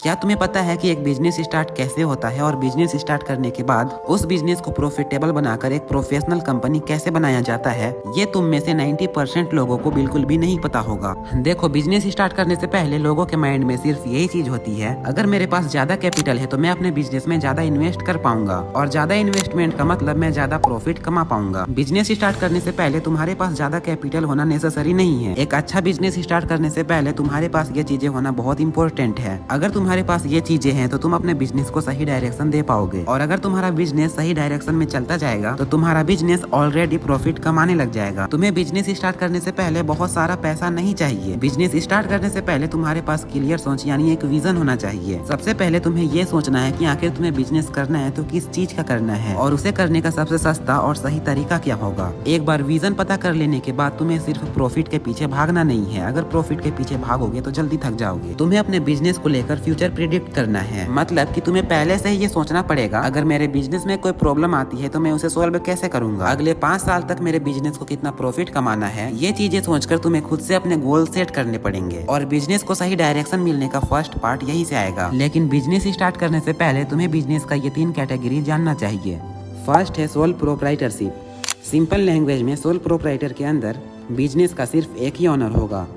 क्या तुम्हें पता है कि एक बिजनेस स्टार्ट कैसे होता है और बिजनेस स्टार्ट करने के बाद उस बिजनेस को प्रॉफिटेबल बनाकर एक प्रोफेशनल कंपनी कैसे बनाया जाता है? ये तुम में से 90% लोगों को बिल्कुल भी नहीं पता होगा। देखो, बिजनेस स्टार्ट करने से पहले लोगों के माइंड में सिर्फ यही चीज होती है, अगर मेरे पास ज्यादा कैपिटल है तो मैं अपने बिजनेस में ज्यादा इन्वेस्ट कर पाऊंगा, और ज्यादा इन्वेस्टमेंट का मतलब मैं ज्यादा प्रॉफिट कमा पाऊंगा। बिजनेस स्टार्ट करने से पहले तुम्हारे पास ज्यादा कैपिटल होना नेसेसरी नहीं है। एक अच्छा बिजनेस स्टार्ट करने से पहले तुम्हारे पास ये चीजें होना बहुत इंपॉर्टेंट है। अगर तुम्हारे पास ये चीजें हैं तो तुम अपने बिजनेस को सही डायरेक्शन दे पाओगे, और अगर तुम्हारा बिजनेस सही डायरेक्शन में चलता जाएगा तो तुम्हारा बिजनेस ऑलरेडी प्रॉफिट कमाने लग जाएगा। तुम्हें बिजनेस स्टार्ट करने से पहले बहुत सारा पैसा नहीं चाहिए। बिजनेस स्टार्ट करने से पहले तुम्हारे पास क्लियर सोच यानी एक विजन होना चाहिए। सबसे पहले तुम्हें ये सोचना है कि आखिर तुम्हें बिजनेस करना है तो किस चीज का करना है, और उसे करने का सबसे सस्ता और सही तरीका क्या होगा। एक बार विजन पता कर लेने के बाद तुम्हें सिर्फ प्रॉफिट के पीछे भागना नहीं है। अगर प्रॉफिट के पीछे भागोगे तो जल्दी थक जाओगे। तुम्हें अपने बिजनेस को लेकर फ्यूचर प्रिडिक्ट करना है, मतलब कि तुम्हें पहले से ही ये सोचना पड़ेगा, अगर मेरे बिजनेस में कोई प्रॉब्लम आती है तो मैं उसे सॉल्व कैसे करूंगा, अगले 5 साल तक मेरे बिजनेस को कितना प्रॉफिट कमाना है। ये चीजें सोचकर तुम्हें खुद से अपने गोल सेट करने पड़ेंगे, और बिजनेस को सही डायरेक्शन मिलने का फर्स्ट पार्ट यही से आएगा। लेकिन बिजनेस स्टार्ट करने से पहले तुम्हें बिजनेस का ये 3 कैटेगरी जानना चाहिए। फर्स्ट है सोल प्रोप्राइटरशिप। सिंपल लैंग्वेज में सोल प्रोप्राइटर के अंदर बिजनेस का सिर्फ एक ही ओनर होगा।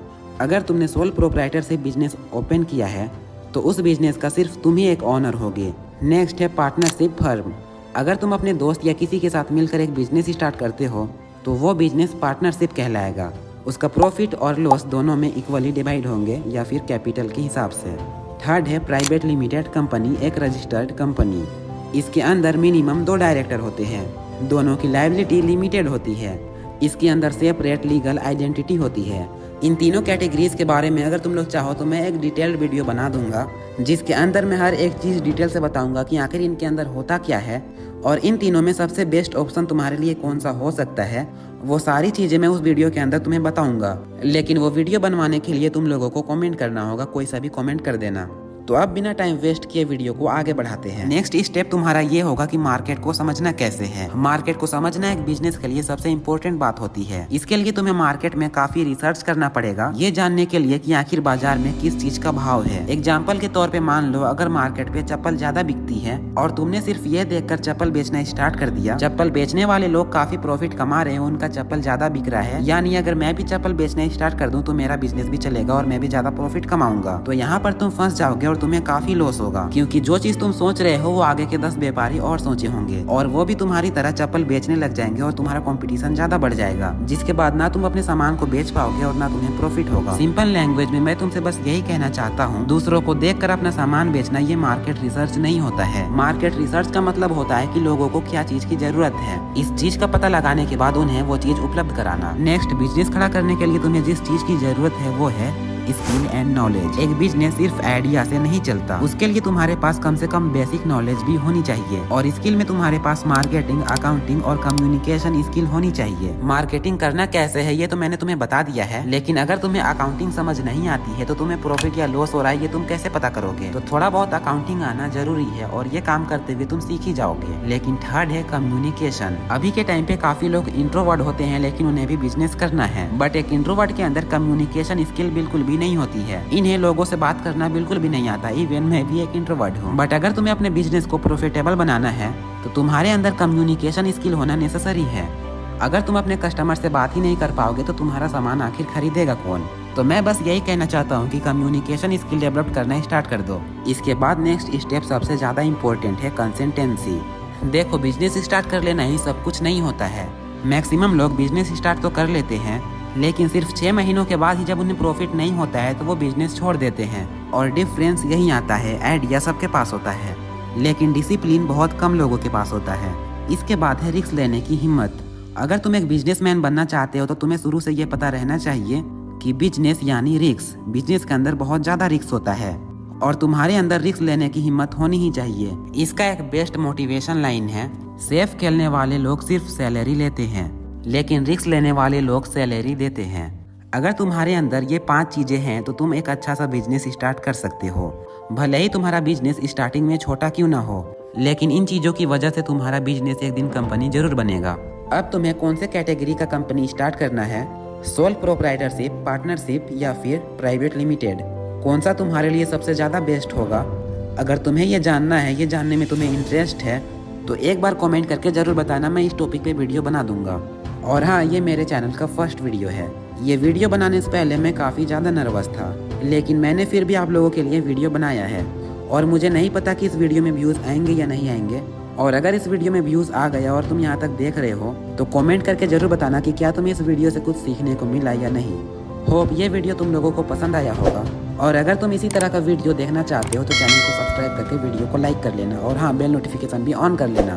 अगर तुमने सोल प्रोप्राइटरशिप बिजनेस ओपन किया है तो उस बिजनेस का सिर्फ तुम ही एक ओनर होगे। नेक्स्ट है पार्टनरशिप फर्म। अगर तुम अपने दोस्त या किसी के साथ मिलकर एक बिजनेस स्टार्ट करते हो तो वो बिजनेस पार्टनरशिप कहलाएगा। उसका प्रॉफिट और लॉस दोनों में इक्वली डिवाइड होंगे या फिर कैपिटल के हिसाब से। थर्ड है प्राइवेट लिमिटेड कंपनी, एक रजिस्टर्ड कंपनी। इसके अंदर मिनिमम 2 डायरेक्टर होते हैं, दोनों की लायबिलिटी लिमिटेड होती है। इसके अंदर सेपरेट लीगल आइडेंटिटी होती है। इन तीनों कैटेगरीज के बारे में अगर तुम लोग चाहो तो मैं एक डिटेल्ड वीडियो बना दूंगा, जिसके अंदर मैं हर एक चीज़ डिटेल से बताऊंगा कि आखिर इनके अंदर होता क्या है, और इन तीनों में सबसे बेस्ट ऑप्शन तुम्हारे लिए कौन सा हो सकता है। वो सारी चीज़ें मैं उस वीडियो के अंदर तुम्हें बताऊंगा, लेकिन वो वीडियो बनवाने के लिए तुम लोगों को कमेंट करना होगा। कोई सा भी कमेंट कर देना। तो अब बिना टाइम वेस्ट किए वीडियो को आगे बढ़ाते हैं। नेक्स्ट स्टेप तुम्हारा ये होगा कि मार्केट को समझना कैसे है। मार्केट को समझना एक बिजनेस के लिए सबसे इम्पोर्टेंट बात होती है। इसके लिए तुम्हें मार्केट में काफी रिसर्च करना पड़ेगा, ये जानने के लिए कि आखिर बाजार में किस चीज का भाव है। एग्जाम्पल के तौर पे मान लो, अगर मार्केट पे चप्पल ज्यादा बिकती है और तुमने सिर्फ ये देखकर चप्पल बेचना स्टार्ट कर दिया, चप्पल बेचने वाले लोग काफी प्रॉफिट कमा रहे हैं, उनका चप्पल ज्यादा बिक रहा है, यानी अगर मैं भी चप्पल बेचना स्टार्ट कर दूं तो मेरा बिजनेस भी चलेगा और मैं भी ज्यादा प्रॉफिट कमाऊंगा। तो यहाँ पर तुम फंस जाओगे और तुम्हें काफी लॉस होगा, क्योंकि जो चीज तुम सोच रहे हो वो आगे के 10 व्यापारी और सोचे होंगे, और वो भी तुम्हारी तरह चप्पल बेचने लग जाएंगे और तुम्हारा कंपटीशन ज्यादा बढ़ जाएगा, जिसके बाद ना तुम अपने सामान को बेच पाओगे और ना तुम्हें प्रॉफिट होगा। सिंपल लैंग्वेज में मैं तुमसे बस यही कहना चाहता हूँ, दूसरों को देखकर अपना सामान बेचना ये मार्केट रिसर्च नहीं होता है। मार्केट रिसर्च का मतलब होता है कि लोगों को क्या चीज की जरूरत है, इस चीज का पता लगाने के बाद उन्हें वो चीज उपलब्ध कराना। नेक्स्ट, बिजनेस खड़ा करने के लिए तुम्हें जिस चीज की जरूरत है वो है स्किल एंड नॉलेज। एक बिजनेस सिर्फ आइडिया से नहीं चलता, उसके लिए तुम्हारे पास कम से कम बेसिक नॉलेज भी होनी चाहिए, और स्किल में तुम्हारे पास मार्केटिंग, अकाउंटिंग और कम्युनिकेशन स्किल होनी चाहिए। मार्केटिंग करना कैसे है ये तो मैंने तुम्हें बता दिया है, लेकिन अगर तुम्हें अकाउंटिंग समझ नहीं आती है तो तुम्हें प्रॉफिट या लॉस हो रहा है ये तुम कैसे पता करोगे। तो थोड़ा बहुत अकाउंटिंग आना जरूरी है, और ये काम करते हुए तुम सीख ही जाओगे। लेकिन थर्ड है कम्युनिकेशन। अभी के टाइम पे काफी लोग इंट्रोवर्ट होते हैं, लेकिन उन्हें भी बिजनेस करना है, बट एक इंट्रोवर्ट के अंदर कम्युनिकेशन स्किल बिल्कुल भी नहीं होती है। इन्हें लोगों से बात करना बिल्कुल भी नहीं आता, इवन मैं भी एक इंट्रोवर्ट हूँ। बट अगर तुम्हें अपने बिजनेस को प्रॉफिटेबल बनाना है तो तुम्हारे अंदर कम्युनिकेशन स्किल होना नेसेसरी है। अगर तुम अपने कस्टमर से बात ही नहीं कर पाओगे तो तुम्हारा सामान आखिर खरीदेगा कौन। तो मैं बस यही कहना चाहता हूँ कि कम्युनिकेशन स्किल डेवलप करना स्टार्ट कर दो। इसके बाद नेक्स्ट स्टेप सबसे ज्यादा इम्पोर्टेंट है, कंसिस्टेंसी। देखो, बिजनेस स्टार्ट कर लेना ही सब कुछ नहीं होता है। मैक्सिमम लोग बिजनेस स्टार्ट तो कर लेते हैं, लेकिन सिर्फ 6 महीनों के बाद ही जब उन्हें प्रॉफिट नहीं होता है तो वो बिजनेस छोड़ देते हैं। और डिफरेंस यही आता है, आइडिया सबके पास होता है लेकिन डिसिप्लिन बहुत कम लोगों के पास होता है। इसके बाद है रिस्क लेने की हिम्मत। अगर तुम एक बिजनेसमैन बनना चाहते हो तो तुम्हें शुरू से ये पता रहना चाहिए कि बिजनेस यानी रिस्क। बिजनेस के अंदर बहुत ज्यादा रिस्क होता है और तुम्हारे अंदर रिस्क लेने की हिम्मत होनी ही चाहिए। इसका एक बेस्ट मोटिवेशन लाइन है, सेफ खेलने वाले लोग सिर्फ सैलरी लेते हैं, लेकिन रिस्क लेने वाले लोग सैलरी देते हैं। अगर तुम्हारे अंदर ये 5 चीजें हैं तो तुम एक अच्छा सा बिजनेस स्टार्ट कर सकते हो। भले ही तुम्हारा बिजनेस स्टार्टिंग में छोटा क्यों ना हो, लेकिन इन चीजों की वजह से तुम्हारा बिजनेस एक दिन कंपनी जरूर बनेगा। अब तुम्हें कौन से कैटेगरी का कंपनी स्टार्ट करना है, सोल प्रोप्राइटरशिप, पार्टनरशिप या फिर प्राइवेट लिमिटेड, कौन सा तुम्हारे लिए सबसे ज़्यादा बेस्ट होगा? अगर तुम्हें ये जानना है, ये जानने में तुम्हें इंटरेस्ट है, तो एक बार कमेंट करके ज़रूर बताना, मैं इस टॉपिक पे वीडियो बना दूंगा। और हाँ, ये मेरे चैनल का फर्स्ट वीडियो है। ये वीडियो बनाने से पहले मैं काफ़ी ज़्यादा नर्वस था, लेकिन मैंने फिर भी आप लोगों के लिए वीडियो बनाया है। और मुझे नहीं पता कि इस वीडियो में व्यूज़ आएंगे या नहीं आएंगे। और अगर इस वीडियो में व्यूज़ आ गया और तुम यहाँ तक देख रहे हो, तो कमेंट करके ज़रूर बताना कि क्या तुम्हें इस वीडियो से कुछ सीखने को मिला या नहीं। होप ये वीडियो तुम लोगों को पसंद आया होगा। और अगर तुम इसी तरह का वीडियो देखना चाहते हो तो चैनल को सब्सक्राइब करके वीडियो को लाइक कर लेना, और हाँ, बेल नोटिफिकेशन भी ऑन कर लेना।